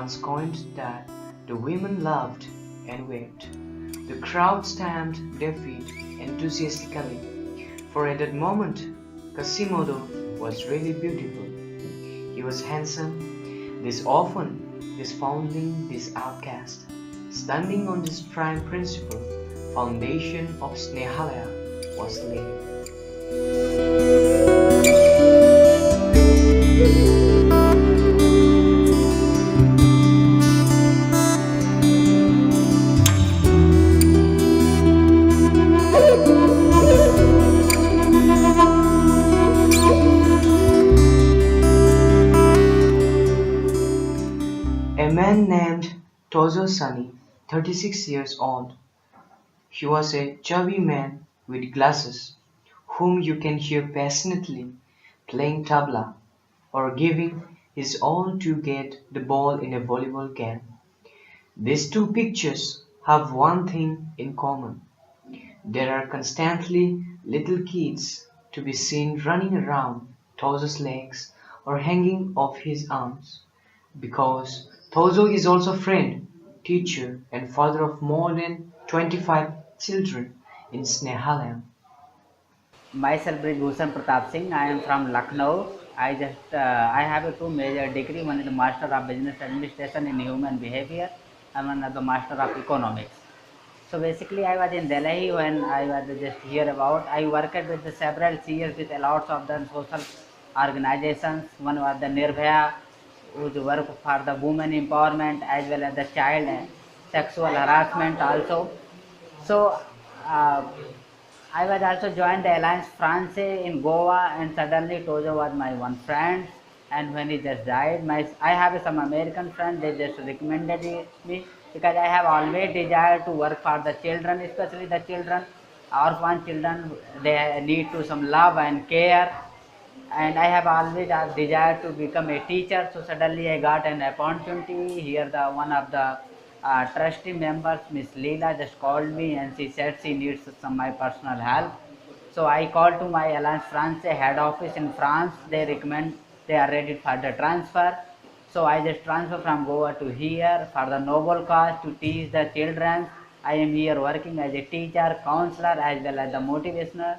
once coined that the women loved and wept. The crowd stamped their feet enthusiastically, for at that moment Quasimodo was really beautiful. He was handsome, this orphan, this foundling, this outcast, standing on this prime principle, foundation of Snehalaya was laid. A man named Tozo Sunny, 36 years old. He was a chubby man with glasses, whom you can hear passionately playing tabla or giving his all to get the ball in a volleyball game. These two pictures have one thing in common. There are constantly little kids to be seen running around Tozo's legs or hanging off his arms, because Tozo is also friend, teacher, and father of more than 25 children in Snehalaya. Myself is Bhushan Pratap Singh. I am from Lucknow. I have a two major degree. One is the Master of Business Administration in Human Behavior, and one is the Master of Economics. So basically, I was in Delhi when I was just here about. I worked with the several years with a lot of the social organizations. One was the Nirbhaya, whose work for the women empowerment as well as the child sexual harassment also. So uh, I was also joined the Alliance Française in Goa, and suddenly Tojo was my one friend. And when he just died, I have some American friends. They just recommended me because I have always desired to work for the children, especially the children, orphan children. They need to some love and care, and I have always desired to become a teacher. So suddenly I got an opportunity here. The one of the trustee members, Miss Leela, just called me and she said she needs some my personal help. So I called to my Alliance France head office in France. They recommend they are ready for the transfer. So I just transfer from Goa to here for the noble cause to teach the children. I am here working as a teacher, counselor, as well as the motivational.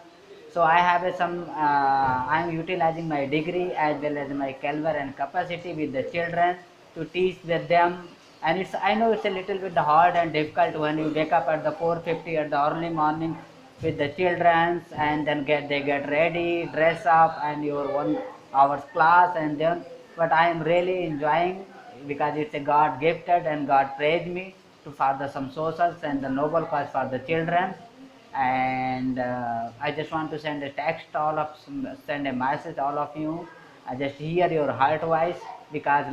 So I have I am utilizing my degree as well as my caliber and capacity with the children to teach with them. And I know it's a little bit hard and difficult when you wake up at the 4:50 at the early morning with the children, and then they get ready, dress up, and your 1 hour's class, and then. But I am really enjoying because it's a God gifted and God praised me to for the some socials and the noble cause for the children. And I just want to send a text send a message all of you. I just hear your heart voice because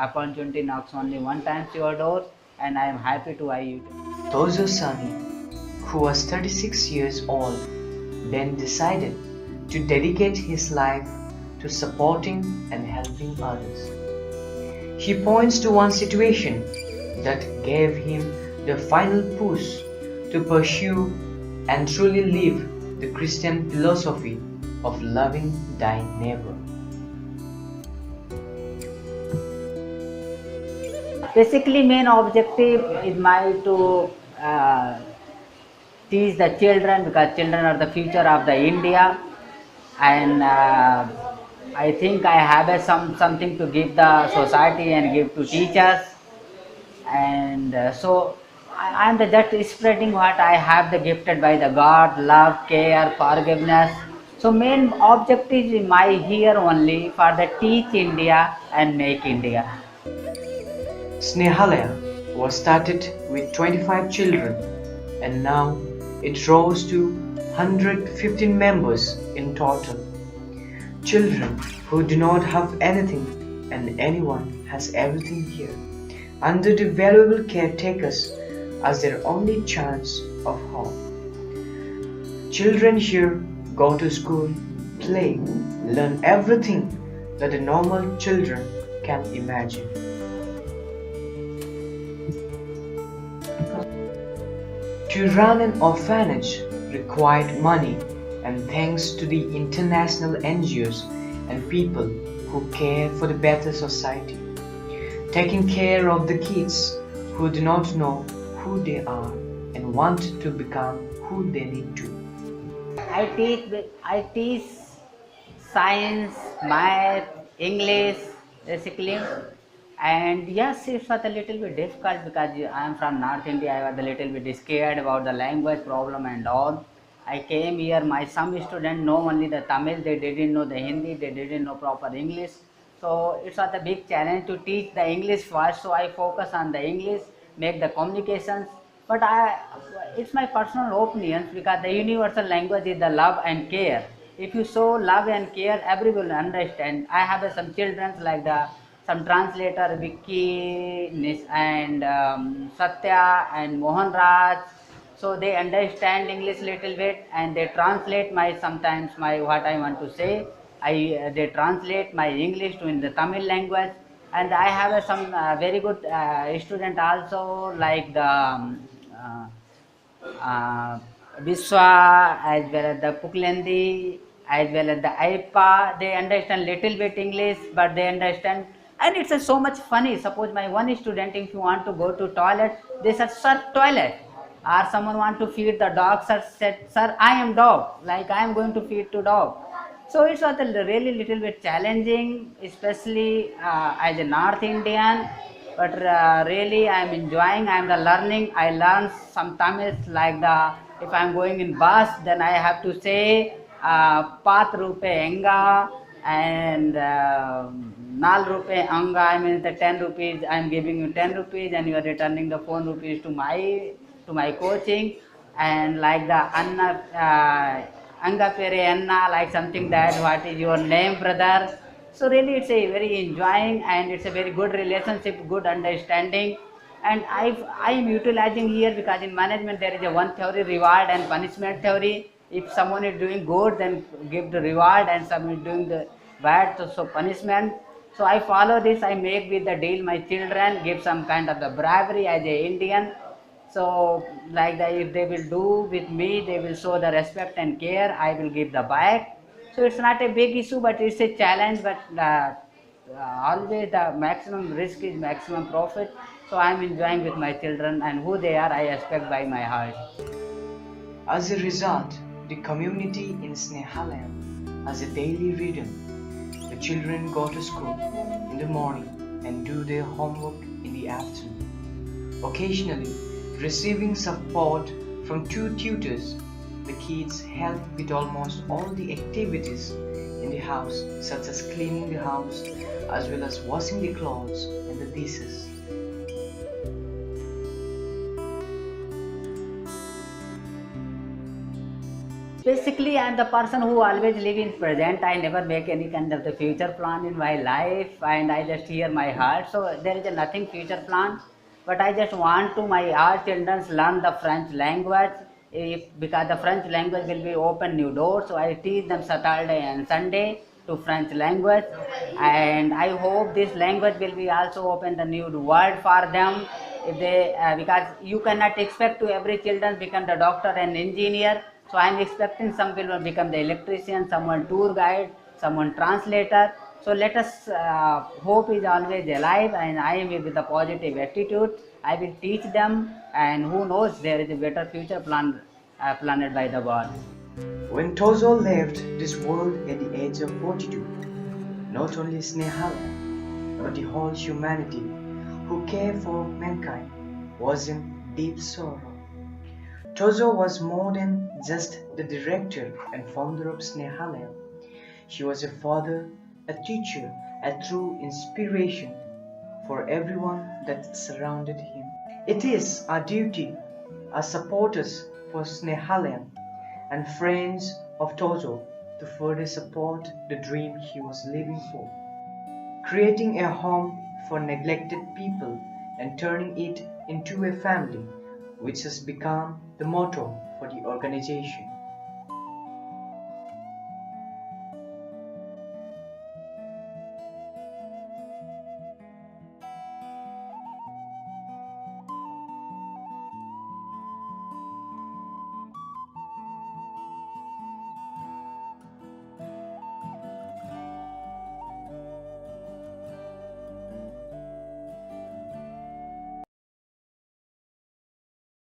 opportunity knocks only one time to your door, and I am happy to I you. Tozo Sunny, who was 36 years old, then decided to dedicate his life to supporting and helping others. He points to one situation that gave him the final push to pursue and truly live the Christian philosophy of loving thy neighbor. Basically, main objective is my to teach the children, because children are the future of the India, and I think I have something to give the society and give to teachers, and so I am just spreading what I have the gifted by the God, love, care, forgiveness. So main objective is my here only for the teach India and make India. Snehalaya was started with 25 children, and now it rose to 115 members in total. Children who do not have anything and anyone has everything here, under the valuable caretakers as their only chance of hope. Children here go to school, play, learn everything that the normal children can imagine. To run an orphanage required money, and thanks to the international NGOs and people who care for the better society, taking care of the kids who do not know who they are and want to become who they need to. I teach science, math, English, basically. And yes, it was a little bit difficult because I am from North India. I was a little bit scared about the language problem and all. I came here. My some students know only the Tamil. They didn't know the Hindi. They didn't know proper English. So it was a big challenge to teach the English first. So I focus on the English, make the communications. But it's my personal opinion because the universal language is the love and care. If you show love and care, everyone will understand. I have some children like the some translator Vicky and Satya and Mohan Raj, so they understand English little bit and they translate my sometimes my what I want to say. They translate my English to in the Tamil language, and I have some very good student also like the uh, Viswa as well as the Puklendi as well as the Aipa. They understand little bit English, but they understand, and it's so much funny. Suppose my one student, if you want to go to toilet, they said, "Sir, toilet." Or someone want to feed the dog, sir said, "Sir, I am dog. Like I am going to feed to dog." So it's was a really little bit challenging, especially as a North Indian. But really, I am enjoying. I am the learning. I learn some Tamil like the if I am going in bus, then I have to say Pat rupe enga and Nal rupe anga. I mean the 10 rupees. I am giving you 10 rupees, and you are returning the 4 rupees to my coaching, and like the Anna. Anga Pere Anna, like something that what is your name, brother? So really it's a very enjoying and it's a very good relationship, good understanding. And I am utilizing here because in management there is a one theory, reward and punishment theory. If someone is doing good, then give the reward, and someone is doing the bad, so punishment. So I follow this, I make with the deal my children, give some kind of the bravery as a Indian. So like that, if they will do with me, they will show the respect and care, I will give the back. So it's not a big issue, but it's a challenge. But always the maximum risk is maximum profit. So I'm enjoying with my children, and who they are I expect by my heart. As a result, the community in Snehalayam has a daily rhythm. The children go to school in the morning and do their homework in the afternoon. Occasionally, receiving support from two tutors, the kids help with almost all the activities in the house, such as cleaning the house as well as washing the clothes and the dishes. Basically, I'm the person who always live in present. I never make any kind of the future plan in my life, and I just hear my heart. So there is a nothing future plan, but I just want to my all children learn the French language. If because the French language will be open new doors, so I teach them Saturday and Sunday to French language, and I hope this language will be also open the new world for them. If they because you cannot expect to every children become the doctor and engineer, so I am expecting some will become the electrician, someone tour guide, someone translator. So let us hope is always alive, and I am with the positive attitude. I will teach them, and who knows, there is a better future planned by the God. When Tozo left this world at the age of 42, not only Snehala, but the whole humanity who care for mankind was in deep sorrow. Tozo was more than just the director and founder of Snehalayam. He was a father, a teacher, a true inspiration for everyone that surrounded him. It is our duty as supporters for Snehalayam and friends of Tozo to further support the dream he was living for, creating a home for neglected people and turning it into a family, which has become the motto for the organization.